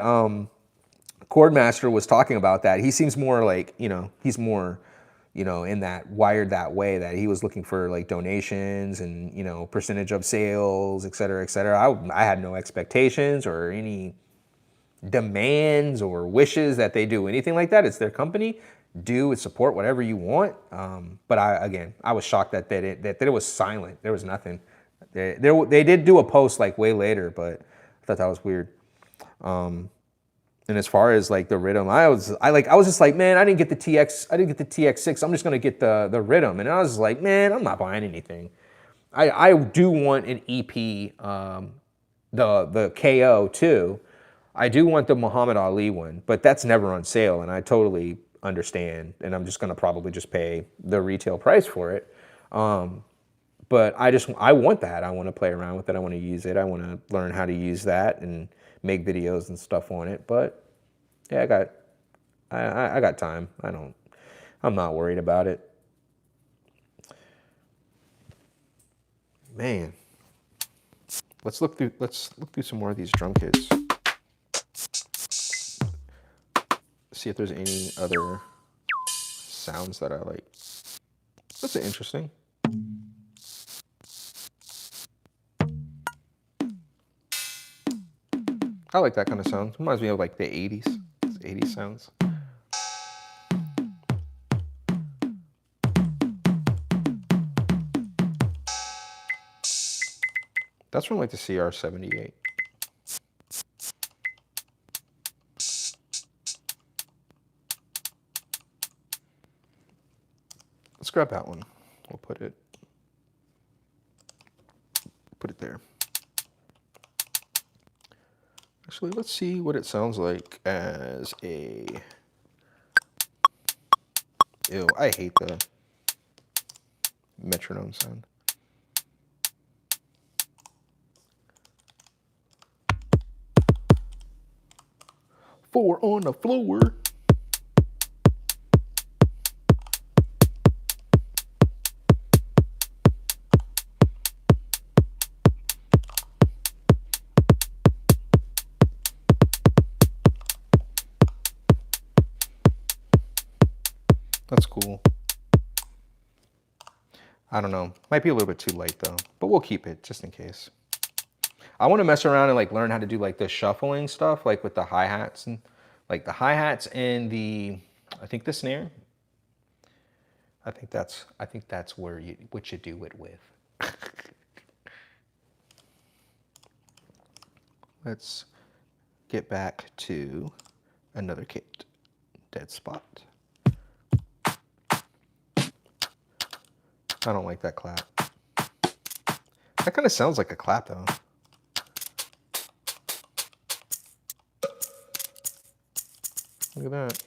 Cordmaster was talking about that. He seems more like, he's more, in that wired that way, that he was looking for like donations and, percentage of sales, et cetera, et cetera. I had no expectations or any demands or wishes that they do anything like that. It's their company. Do and support whatever you want. But I was shocked that it was silent. There was nothing. They did do a post like way later, but I thought that was weird. And as far as like the Riddim, I was just like, man, I didn't get the TX6. I'm just gonna get the Riddim. And I was like, man, I'm not buying anything. I do want an EP, the KO too. I do want the Muhammad Ali one, but that's never on sale, and I totally understand. And I'm just gonna probably just pay the retail price for it. But I want that. I want to play around with it. I want to use it. I want to learn how to use that and make videos and stuff on it. But yeah, I got time. I'm not worried about it. Man, let's look through some more of these drum kits. See if there's any other sounds that I like. That's interesting. I like that kind of sound. It reminds me of like the 80s. 80s sounds. That's from like the CR78. Let's grab that one. We'll put it there. Actually, let's see what it sounds like as a... Ew, I hate the metronome sound. Four on the floor. That's cool. I don't know. Might be a little bit too late though, but we'll keep it just in case. I want to mess around and like learn how to do like the shuffling stuff, like with the hi-hats and like the hi-hats and I think the snare. I think that's what you do it with. Let's get back to another kit. Dead Spot. I don't like that clap. That kind of sounds like a clap though. Look at that.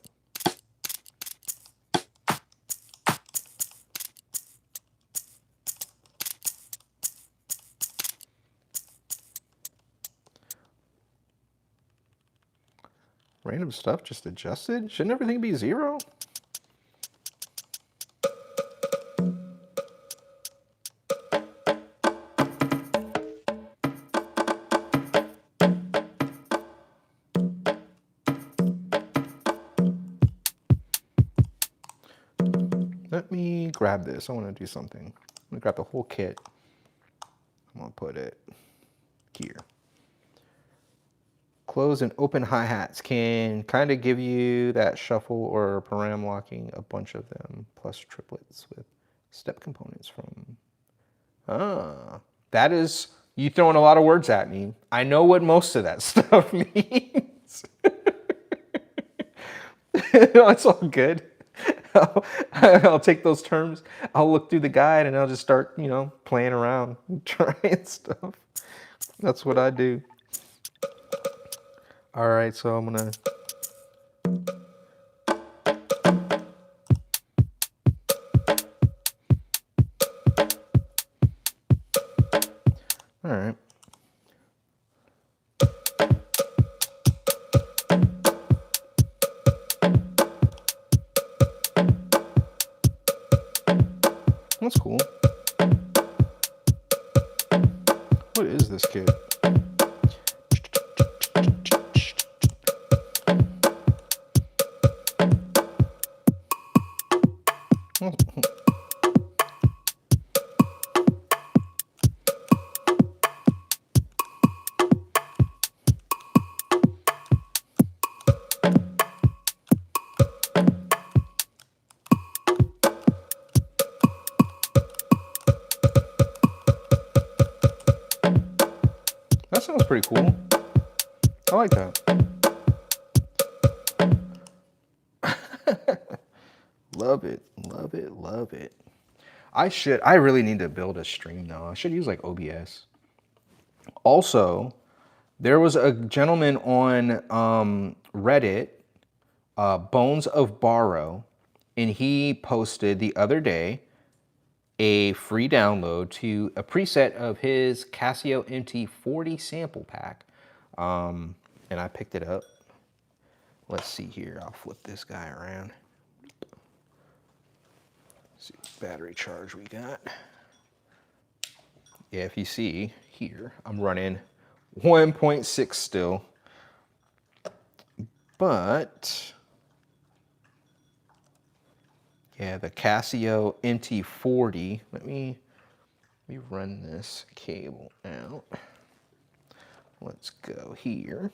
Random stuff just adjusted? Shouldn't everything be 0? Let me grab this. I want to do something. I'm going to grab the whole kit. I'm going to put it here. Close and open hi-hats can kind of give you that shuffle or param locking, a bunch of them, plus triplets with step components from... Ah, that is... You throwing a lot of words at me. I know what most of that stuff means. It's all good. I'll take those terms. I'll look through the guide and I'll just start, you know, playing around and trying stuff. That's what I do. All right, so I'm gonna... All right. That's cool. What is this kid? That sounds pretty cool. I like that. Love it, love it, love it. I really need to build a stream though. I should use like OBS. Also, there was a gentleman on Reddit, Bones of Borrow, and he posted the other day a free download to a preset of his Casio MT40 sample pack. And I picked it up. Let's see here. I'll flip this guy around. Let's see what battery charge we got. Yeah, if you see here, I'm running 1.6 still. But yeah, the Casio MT40. Let me run this cable out. Let's go here.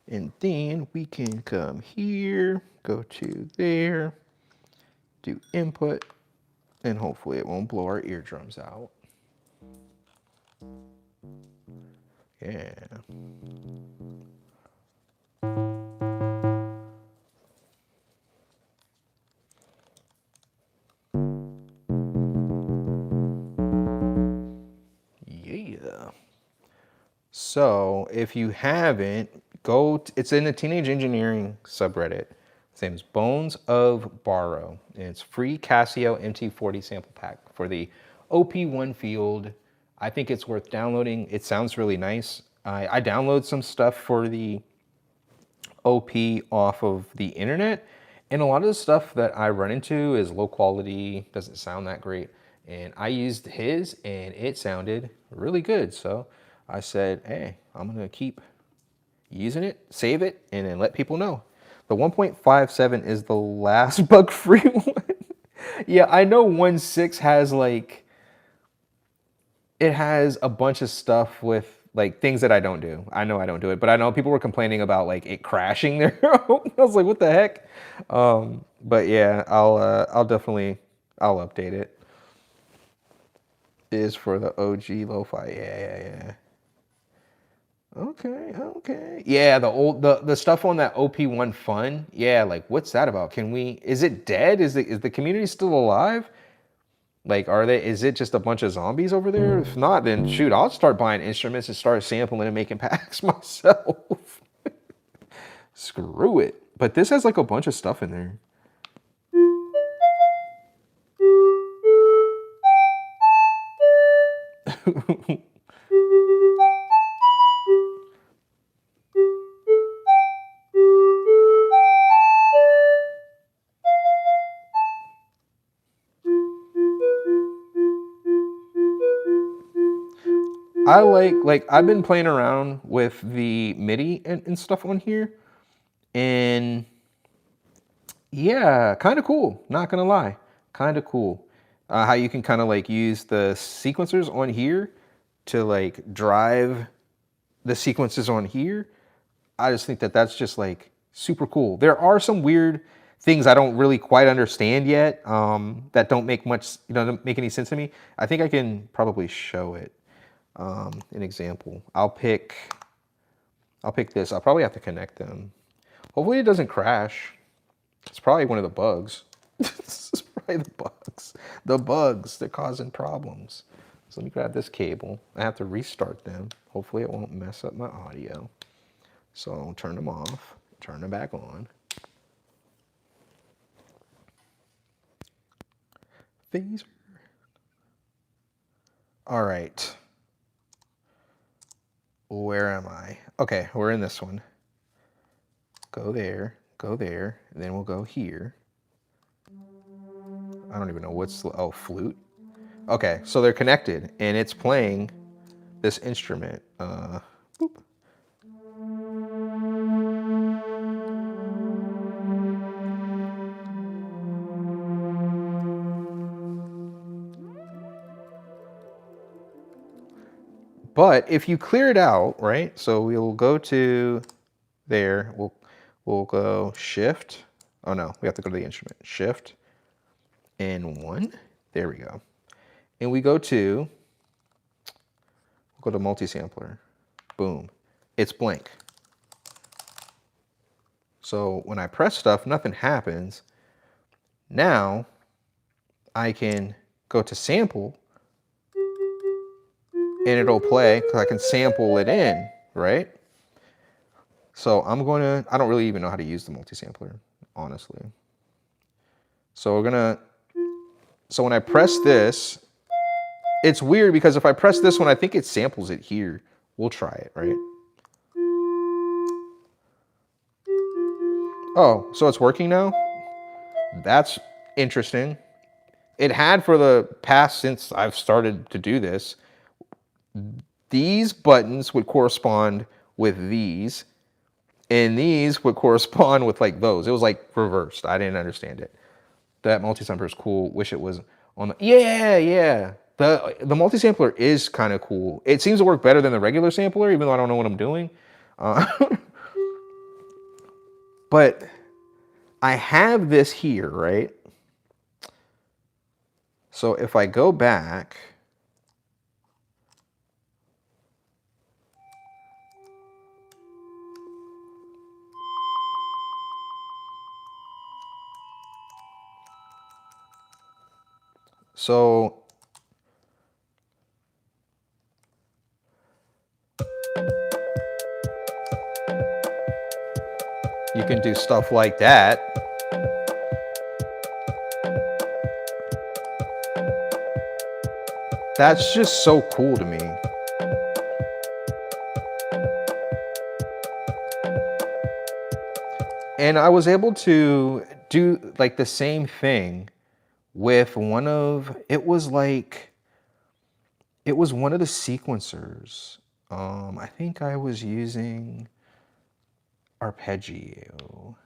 And then we can come here, go to there, do input, and hopefully it won't blow our eardrums out. Yeah. Yeah. So if you haven't, it's in the Teenage Engineering subreddit. Its name is Bones of Borrow, and it's free Casio MT40 sample pack for the OP1 field. I think it's worth downloading. It sounds really nice. I download some stuff for the OP off of the internet, and a lot of the stuff that I run into is low quality, doesn't sound that great. And I used his and it sounded really good. So I said, hey, I'm gonna keep using it, save it, and then let people know. The 1.57 is the last bug-free one. Yeah, I know 1.6 has like, it has a bunch of stuff with like things that I don't do. I know I don't do it, but I know people were complaining about like it crashing there. I was like, what the heck? But yeah, I'll definitely, I'll update it. Is for the OG lo-fi. Yeah. Okay. Yeah, the stuff on that OP1 Fun. Yeah, like what's that about? Is it dead? Is the community still alive? Like, is it just a bunch of zombies over there? If not, then shoot, I'll start buying instruments and start sampling and making packs myself. Screw it. But this has like a bunch of stuff in there. I like I've been playing around with the MIDI and stuff on here, and yeah, kind of cool, not gonna lie. Kind of cool. How you can kind of like use the sequencers on here to like drive the sequences on here. I just think that that's just like super cool. There are some weird things I don't really quite understand yet that don't make much, don't make any sense to me. I think I can probably show it. An example. I'll pick this. I'll probably have to connect them. Hopefully it doesn't crash. It's probably one of the bugs. This is probably the bugs. The bugs, they're causing problems. So let me grab this cable. I have to restart them. Hopefully it won't mess up my audio. So I'll turn them off, turn them back on. Phaser. All right. Where am I? Okay, we're in this one. Go there, and then we'll go here. I don't even know what's, oh, flute. Okay, so they're connected, and it's playing this instrument. Boop. But if you clear it out, right? So we'll go to there. We'll go shift. Oh no, we have to go to the instrument. Shift and 1. There we go. And we go to multi-sampler. Boom. It's blank. So when I press stuff, nothing happens. Now I can go to sample and it'll play because I can sample it in, right? So I don't really even know how to use the multi-sampler, honestly. So so when I press this, it's weird because if I press this one, I think it samples it here. We'll try it, right? Oh, so it's working now? That's interesting. It had for the past, since I've started to do this, these buttons would correspond with these, and these would correspond with like those. It was like reversed. I didn't understand it. That multi-sampler is cool. Wish it was on the, yeah. The multi-sampler is kind of cool. It seems to work better than the regular sampler, even though I don't know what I'm doing. But I have this here, right? So if I go back, so you can do stuff like that. That's just so cool to me. And I was able to do like the same thing with one of the sequencers. I think I was using arpeggio.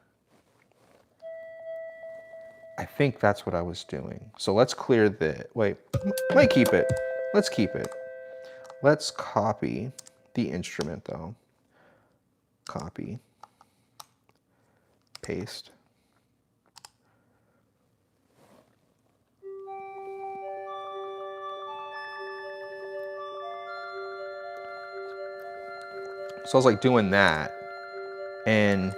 I think that's what I was doing. So let's clear the, wait, might keep it. Let's keep it. Let's copy the instrument though. Copy, paste. So I was like doing that, and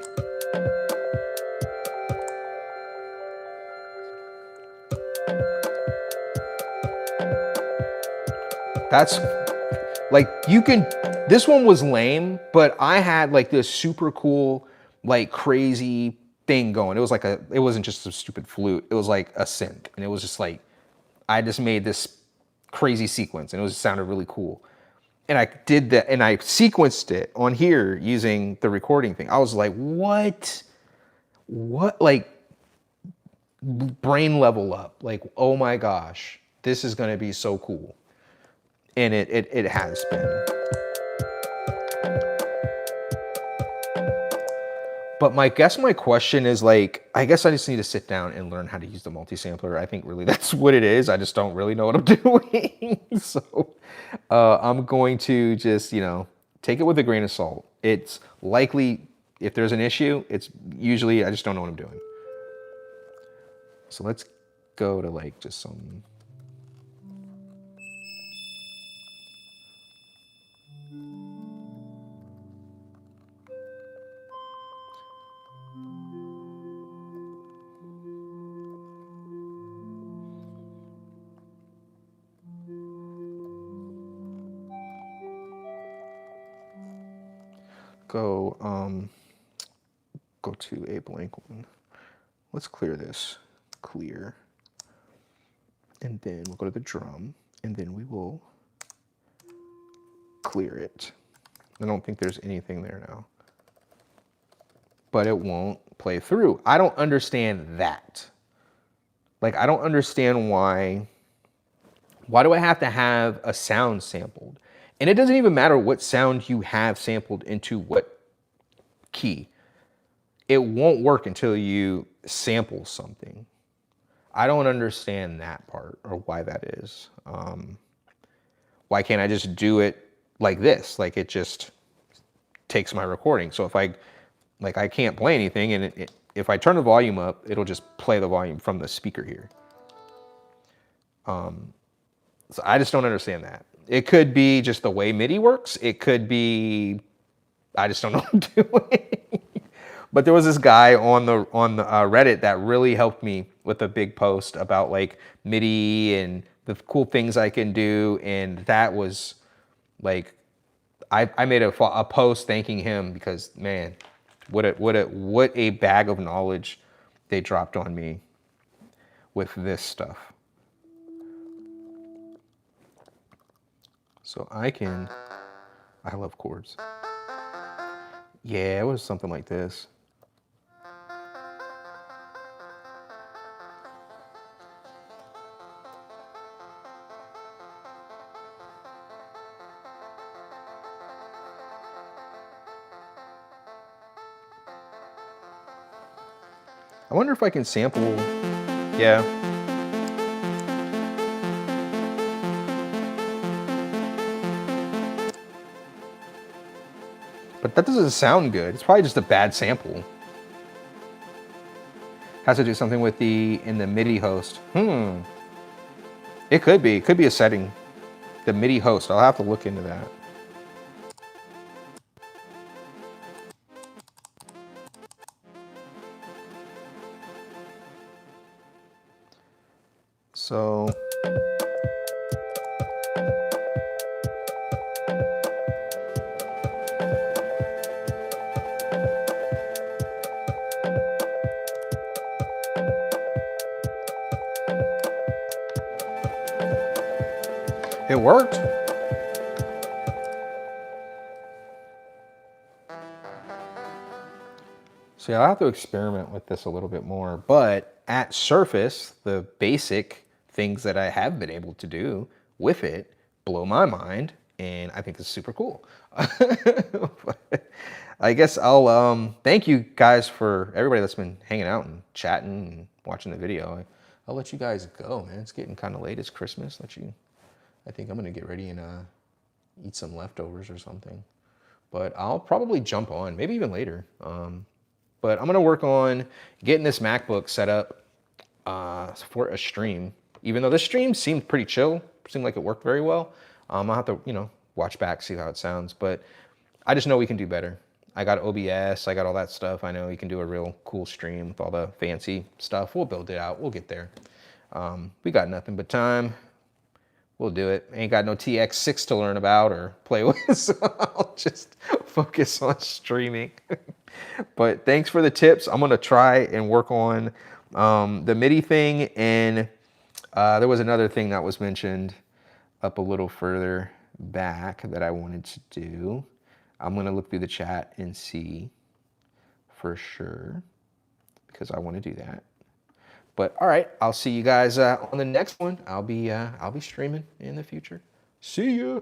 that's like, this one was lame, but I had like this super cool, like crazy thing going. It was like it wasn't just a stupid flute. It was like a synth, and it was just like, I just made this crazy sequence, and it sounded really cool. And I did that, and I sequenced it on here using the recording thing. I was like, what? Like, brain level up. Like, oh my gosh, this is gonna be so cool. And it has been. But guess my question is like, I guess I just need to sit down and learn how to use the multi-sampler. I think really that's what it is. I just don't really know what I'm doing. So I'm going to just, take it with a grain of salt. It's likely, if there's an issue, it's usually, I just don't know what I'm doing. So let's go to like just some. Go to a blank one. Let's clear this. Clear. And then we'll go to the drum, and then we will clear it. I don't think there's anything there now. But it won't play through. I don't understand that. Like, I don't understand why do I have to have a sound sampled? And it doesn't even matter what sound you have sampled into what key. It won't work until you sample something. I don't understand that part or why that is. Why can't I just do it like this? Like it just takes my recording. So if I can't play anything, and if I turn the volume up, it'll just play the volume from the speaker here. So I just don't understand that. It could be just the way MIDI works. It could be, I just don't know what I'm doing. But there was this guy on the Reddit that really helped me with a big post about like MIDI and the cool things I can do. And that was like, I made a post thanking him because, man, what a bag of knowledge they dropped on me with this stuff. So I love chords. Yeah, it was something like this. I wonder if I can sample, yeah. But that doesn't sound good. It's probably just a bad sample. Has to do something with in the MIDI host. It could be a setting. The MIDI host, I'll have to look into that. So it worked. So yeah, I'll have to experiment with this a little bit more. But at surface, the basic things that I have been able to do with it blow my mind, and I think it's super cool. I guess I'll thank you guys for everybody that's been hanging out and chatting and watching the video. I'll let you guys go, man. It's getting kind of late. It's Christmas. I think I'm gonna get ready and eat some leftovers or something. But I'll probably jump on, maybe even later. But I'm gonna work on getting this MacBook set up for a stream. Even though this stream seemed pretty chill, seemed like it worked very well. I'll have to, watch back, see how it sounds. But I just know we can do better. I got OBS, I got all that stuff. I know we can do a real cool stream with all the fancy stuff. We'll build it out. We'll get there. We got nothing but time. We'll do it. Ain't got no TX6 to learn about or play with, so I'll just focus on streaming. But thanks for the tips. I'm gonna try and work on the MIDI thing, and there was another thing that was mentioned up a little further back that I wanted to do. I'm gonna look through the chat and see for sure, because I want to do that. But all right, I'll see you guys on the next one. I'll be streaming in the future. See ya.